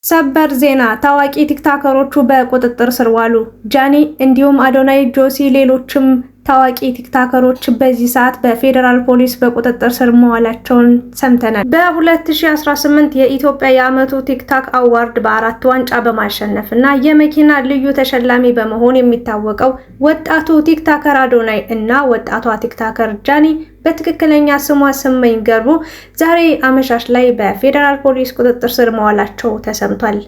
ሰበር ዜና ታዋቂ ቲክቶከሮቹ በቁጥጥር ስር ዋሉ። ጃኒ እንዲሁም አዶናይ ጆሲ ሌሎችም ታዋቂ ቲክቶከሮች በዚህ ሰዓት በፌደራል ፖሊስ በቁጥጥር ስር መዋላቸውን ሰምተናል። በ2018 የኢትዮጵያ የዓመቱ ቲክቶክ አዋርድ በ4 ዋንጫ በማሸነፍ እና የመኪና ልዩ ተሸላሚ በመሆን የሚታወቀው ወጣቱ ቲክቶከር አዶናይ እና ወጣቷ ቲክቶከር ጃኒ በትክክለኛ ስሟ ስመኝ ገርቡ ዛሬ አመሻሽ ላይ በፌደራል ፖሊስ ቁጥጥር ስር መዋላቸው ተሰምቷል።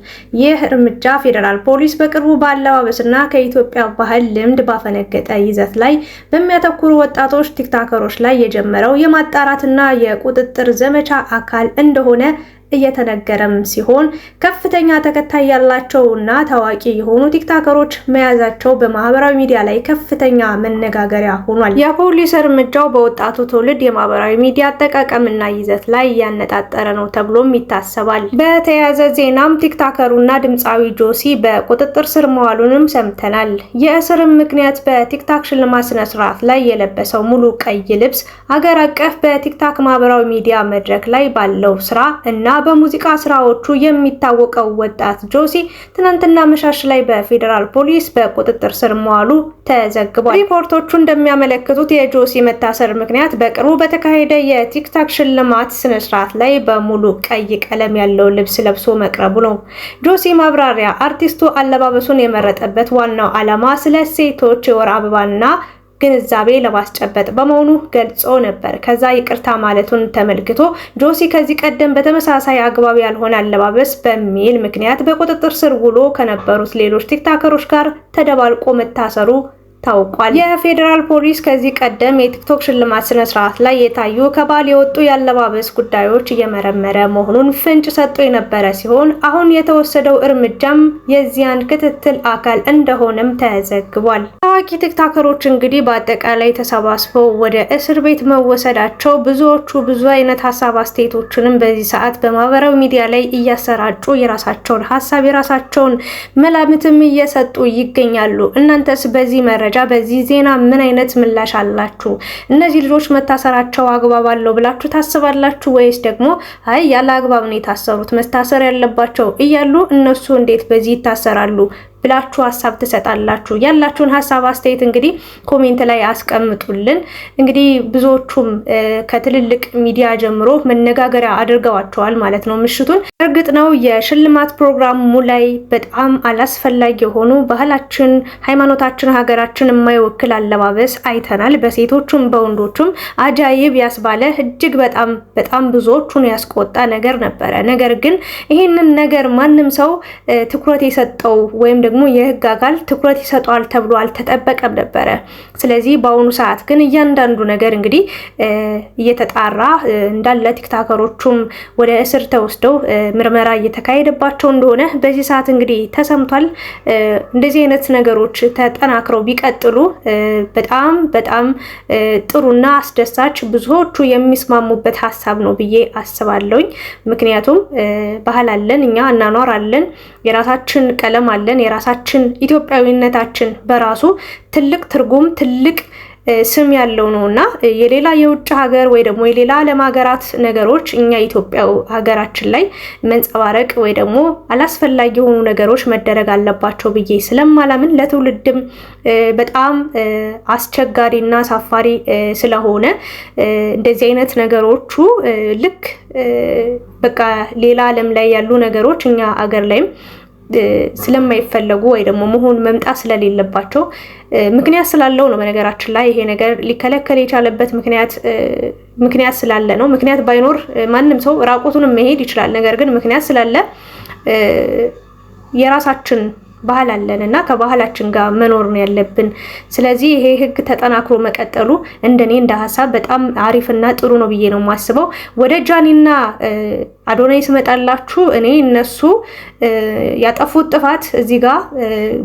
ይህ እርምጃ ፌደራል ፖሊስ በቅርቡ በአለባበስና ከኢትዮጵያ ባህል ልምድ ባፈነገጠ ይዘት ላይ በሚያተኩሩ ወጣቶች ቲክቶከሮች ላይ የጀመረው የማጣራትና የቁጥጥር ዘመቻ አካል እንደሆነ እየተነገረም ሲሆን ከፍተኛ ተከታይ ያላቸውና ታዋቂ የሆኑ ቲክቶከሮች መያዛቸው በማህበራዊ ሚዲያ ላይ ከፍተኛ መነጋገሪያ ሆኗል። የፖሊስ እርምጃው በወጣቱ ትውልድ የማህበራዊ ሚዲያ አጠቃቀምና ይዘት ላይ ያነጣጠረ ነው ተብሎም ይታሰባል። በተያያዘ ዜናም ቲክቶከሩና ድምፃዊ ጆሲ በቁጥጥር ስር መዋሉንም ሰምተናል። የእስርም ምክንያት በቲክቶክ ሽልማት ስነ ስርዓት ላይ የለበሰው ሙሉ ቀይ ልብስ አገር አቀፍ በቲክቶክ ማህበራዊ ሚዲያ መድረክ ላይ ባለው ስራ እና በሙዚቃ ስራዎቹ የሚታወቀው ወጣት ጆሲ ትናንትና መሻሽ ላይ በፌደራል ፖሊስ በቁጥጥር ስር መዋሉ ተዘግቧል። ሪፖርቶቹ እንደሚያመለክቱት የጆሲ መታሰር ምክንያት በቅርቡ በተካሄደ የቲክቶክ ሽልማት ስነ ስርዓት ላይ በሙሉ ቀይ ቀለም ያለው ልብስ ለብሶ መቅረቡ ነው። ጆሲ ማብራሪያ አርቲስቱ አለባበሱን የመረጠበት ዋናው ዓላማ ስለ ሴቶች የወር አበባና ግንዛቤ ለማስጨበጥ በመሆኑ ገልጾ ነበር። ከዛ ይቅርታ ማለቱን ተመልክቶ ጆሲ ከዚህ ቀደም በተመሳሳይ አግባብ ያልሆነ አለባበስ በሚል ምክንያት በቁጥጥር ስር ውሎ ከነበሩት ሌሎች ቲክቶከሮች ጋር ተደባልቆ መታሰሩ ታውቋል። የፌደራል ፖሊስ ከዚህ ቀደም የቲክቶክ ሽልማት ስነ ስርዓት ላይ የታዩ ከባህል የወጡ ያለባበስ ጉዳዮች እየመረመረ መሆኑን ፍንጭ ሰጥቶ የነበረ ሲሆን አሁን የተወሰደው እርምጃም የዚያን ክትትል አካል እንደሆነም ተዘግቧል። ታዋቂ ቲክቶከሮች እንግዲህ በአጠቃላይ ተሰባስበው ወደ እስር ቤት መወሰዳቸው ብዙዎቹ ብዙ አይነት ሀሳብ አስተያየቶችንም በዚህ ሰዓት በማህበራዊ ሚዲያ ላይ እያሰራጩ የራሳቸውን ሀሳብ የራሳቸውን መላምትም እየሰጡ ይገኛሉ። እናንተስ በዚህ መረጃ በዚህ ዜና ምን አይነት ምላሽ አላችሁ? እነዚህ ልጆች መታሰራቸው አግባብ አለው ብላችሁ ታስባላችሁ ወይስ ደግሞ አይ ያለ አግባብ ነው የታሰሩት መታሰር ያለባቸው እያሉ እነሱ እንዴት በዚህ ይታሰራሉ ብላችሁ ሀሳብ ትሰጣላችሁ? ያላችሁን ሀሳብ አስተያየት እንግዲህ ኮሜንት ላይ አስቀምጡልን። እንግዲህ ብዙዎቹም ከትልልቅ ሚዲያ ጀምሮ መነጋገሪያ አድርገዋቸዋል ማለት ነው ምሽቱን። እርግጥ ነው የሽልማት ፕሮግራሙ ላይ በጣም አላስፈላጊ የሆኑ ባህላችን፣ ሃይማኖታችን፣ ሀገራችን የማይወክል አለባበስ አይተናል። በሴቶቹም በወንዶቹም አጃይብ ያስባለ እጅግ በጣም ብዙዎቹን ያስቆጣ ነገር ነበረ። ነገር ግን ይሄንን ነገር ማንም ሰው ትኩረት የሰጠው ወይም ደግሞ የህግ አካል ትኩረት ይሰጣል ተብሎ አልተጠበቀም ነበረ። ስለዚህ በአሁኑ ሰዓት ግን እያንዳንዱ ነገር እንግዲህ እየተጣራ እንዳለ ቲክቶከሮቹም ወደ እስር ተወስደው ምርመራ እየተካሄደባቸው እንደሆነ በዚህ ሰዓት እንግዲህ ተሰምቷል። እንደዚህ አይነት ነገሮች ተጠናክረው ቢቀጥሉ በጣም ጥሩና አስደሳች ብዙዎቹ የሚስማሙበት ሀሳብ ነው ብዬ አስባለሁኝ። ምክንያቱም ባህል አለን፣ እኛ አናኗር አለን፣ የራሳችን ቀለም አለን። የራሳችን ኢትዮጵያዊነታችን በራሱ ትልቅ ትርጉም ትልቅ ስም ያለው ነውና የሌላ የውጭ ሀገር ወይ ደግሞ የሌላ ዓለም ሀገራት ነገሮች እኛ ኢትዮጵያ ሀገራችን ላይ መንጸባረቅ ወይ ደግሞ አላስፈላጊ የሆኑ ነገሮች መደረግ አለባቸው ብዬ ስለማላምን ለትውልድም በጣም አስቸጋሪና አሳፋሪ ስለሆነ እንደዚህ አይነት ነገሮቹ ልክ በቃ ሌላ ዓለም ላይ ያሉ ነገሮች እኛ ሀገር ላይም ስለማይፈለጉ ወይ ደግሞ መምጣት ስለሌለባቸው ምክንያት ስላለው ነው። በነገራችን ላይ ይሄ ነገር ሊከለከል የቻለበት ምክንያት ስላለ ነው። ምክንያት ባይኖር ማንም ሰው ራቁቱንም መሄድ ይችላል። ነገር ግን ምክንያት ስላለ የራሳችን ባህል አለን እና ከባህላችን ጋር መኖር ነው ያለብን። ስለዚህ ይሄ ህግ ተጠናክሮ መቀጠሉ እንደኔ እንደ ሀሳብ በጣም አሪፍና ጥሩ ነው ብዬ ነው የማስበው። ወደ ጃኒና አዶናይ ስመጣላችሁ እኔ እነሱ ያጠፉት ጥፋት እዚህ ጋር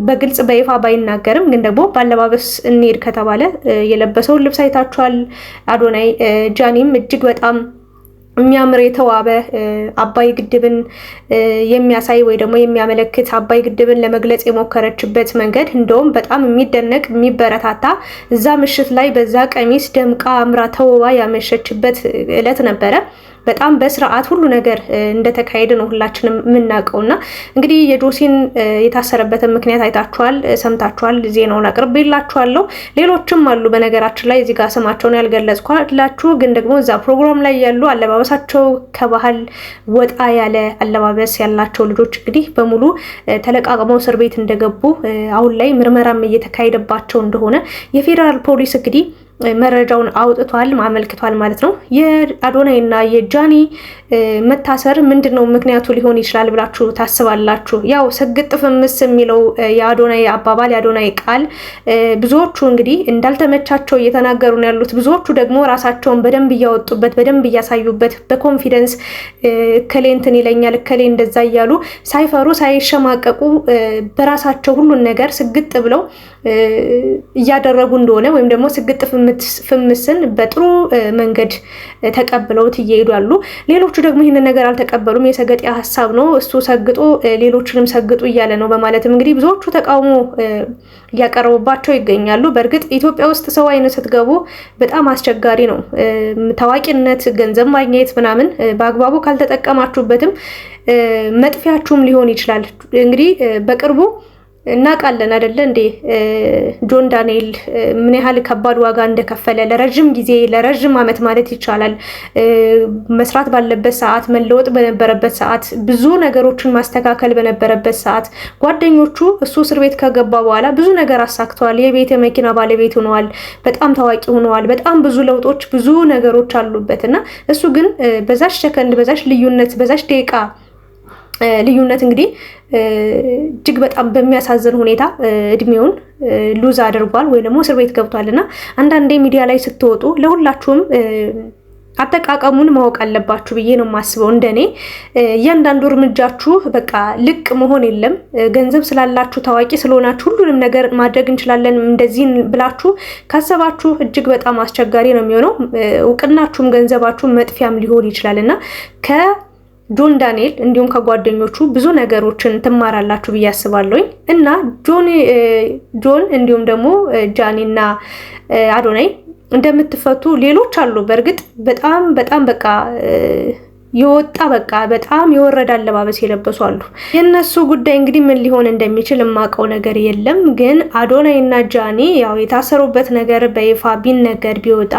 በግልጽ በይፋ ባይናገርም ግን ደግሞ ባለባበስ እንሄድ ከተባለ የለበሰውን ልብስ አይታችኋል። አዶናይ ጃኒም እጅግ በጣም የሚያምር የተዋበ አባይ ግድብን የሚያሳይ ወይ ደግሞ የሚያመለክት አባይ ግድብን ለመግለጽ የሞከረችበት መንገድ እንደውም በጣም የሚደነቅ የሚበረታታ እዛ ምሽት ላይ በዛ ቀሚስ ደምቃ አምራ ተውባ ያመሸችበት ዕለት ነበረ። በጣም በስርዓት ሁሉ ነገር እንደተካሄደ ነው ሁላችንም የምናውቀውና እንግዲህ የጆሲን የታሰረበትን ምክንያት አይታችኋል፣ ሰምታችኋል። ዜናውን አቅርቤላችኋለሁ። ሌሎችም አሉ በነገራችን ላይ እዚህ ጋር ስማቸውን ያልገለጽኳላችሁ፣ ግን ደግሞ እዛ ፕሮግራም ላይ ያሉ አለባበሳቸው ከባህል ወጣ ያለ አለባበስ ያላቸው ልጆች እንግዲህ በሙሉ ተለቃቅመው እስር ቤት እንደገቡ አሁን ላይ ምርመራም እየተካሄደባቸው እንደሆነ የፌዴራል ፖሊስ እንግዲህ መረጃውን አውጥቷል ማመልክቷል ማለት ነው። የአዶናይ እና የጃኒ መታሰር ምንድነው ምክንያቱ ሊሆን ይችላል ብላችሁ ታስባላችሁ? ያው ሰግጥ ፍምስ የሚለው የአዶናይ አባባል የአዶናይ ቃል ብዙዎቹ እንግዲህ እንዳልተመቻቸው እየተናገሩ ነው ያሉት። ብዙዎቹ ደግሞ ራሳቸውን በደንብ እያወጡበት በደንብ እያሳዩበት በኮንፊደንስ እከሌ እንትን ይለኛል እከሌ እንደዛ እያሉ ሳይፈሩ ሳይሸማቀቁ በራሳቸው ሁሉን ነገር ስግጥ ብለው እያደረጉ እንደሆነ ወይም ደግሞ ስግጥ ፍምስን በጥሩ መንገድ ተቀብለውት እየሄዱ ያሉ፣ ሌሎቹ ደግሞ ይህንን ነገር አልተቀበሉም። የሰገጤ ሀሳብ ነው እሱ ሰግጦ ሌሎችንም ሰግጡ እያለ ነው በማለትም እንግዲህ ብዙዎቹ ተቃውሞ እያቀረቡባቸው ይገኛሉ። በእርግጥ ኢትዮጵያ ውስጥ ሰው አይነት ስትገቡ በጣም አስቸጋሪ ነው። ታዋቂነት፣ ገንዘብ ማግኘት ምናምን በአግባቡ ካልተጠቀማችሁበትም መጥፊያችሁም ሊሆን ይችላል። እንግዲህ በቅርቡ እናውቃለን አይደለ እንዴ ጆን ዳንኤል ምን ያህል ከባድ ዋጋ እንደከፈለ ለረጅም ጊዜ ለረጅም ዓመት ማለት ይቻላል መስራት ባለበት ሰዓት መለወጥ በነበረበት ሰዓት ብዙ ነገሮችን ማስተካከል በነበረበት ሰዓት ጓደኞቹ እሱ እስር ቤት ከገባ በኋላ ብዙ ነገር አሳክተዋል። የቤት መኪና ባለቤት ሆነዋል። በጣም ታዋቂ ሆነዋል። በጣም ብዙ ለውጦች ብዙ ነገሮች አሉበትና እሱ ግን በዛች ሰከንድ በዛች ልዩነት በዛች ደቂቃ ልዩነት እንግዲህ እጅግ በጣም በሚያሳዝን ሁኔታ እድሜውን ሉዝ አድርጓል ወይ ደግሞ እስር ቤት ገብቷልና አንዳንዴ ሚዲያ ላይ ስትወጡ ለሁላችሁም አጠቃቀሙን ማወቅ አለባችሁ ብዬ ነው የማስበው። እንደኔ እያንዳንዱ እርምጃችሁ በቃ ልቅ መሆን የለም። ገንዘብ ስላላችሁ ታዋቂ ስለሆናችሁ ሁሉንም ነገር ማድረግ እንችላለን እንደዚህ ብላችሁ ካሰባችሁ እጅግ በጣም አስቸጋሪ ነው የሚሆነው። እውቅናችሁም ገንዘባችሁም መጥፊያም ሊሆን ይችላልና ጆን ዳንኤል እንዲሁም ከጓደኞቹ ብዙ ነገሮችን ትማራላችሁ ብዬ አስባለሁኝ እና ጆን እንዲሁም ደግሞ ጃኒና አዶናይ እንደምትፈቱ ሌሎች አሉ። በእርግጥ በጣም በቃ የወጣ በቃ በጣም የወረደ አለባበስ የለበሱ አሉ። የነሱ ጉዳይ እንግዲህ ምን ሊሆን እንደሚችል የማውቀው ነገር የለም። ግን አዶናይ እና ጃኒ ያው የታሰሩበት ነገር በይፋ ቢነገር ቢወጣ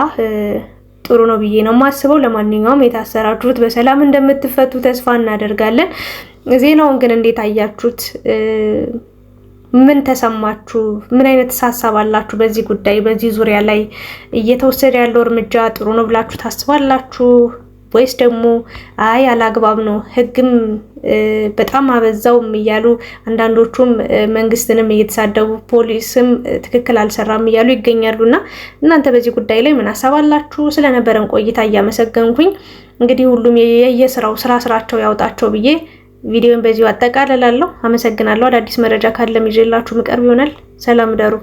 ጥሩ ነው ብዬ ነው የማስበው። ለማንኛውም የታሰራችሁት በሰላም እንደምትፈቱ ተስፋ እናደርጋለን። ዜናውን ግን እንዴት አያችሁት? ምን ተሰማችሁ? ምን አይነት ሀሳብ አላችሁ በዚህ ጉዳይ? በዚህ ዙሪያ ላይ እየተወሰደ ያለው እርምጃ ጥሩ ነው ብላችሁ ታስባላችሁ ወይስ ደግሞ አይ አላግባብ ነው ህግም በጣም አበዛውም እያሉ አንዳንዶቹም መንግስትንም እየተሳደቡ ፖሊስም ትክክል አልሰራም እያሉ ይገኛሉና እናንተ በዚህ ጉዳይ ላይ ምን ሀሳብ አላችሁ? ስለነበረን ቆይታ እያመሰገንኩኝ እንግዲህ ሁሉም የየስራው ስራቸው ያውጣቸው ብዬ ቪዲዮን በዚሁ አጠቃልላለሁ። አመሰግናለሁ። አዳዲስ መረጃ ካለም ይዤላችሁ ምቀርብ ይሆናል። ሰላም ደሩ።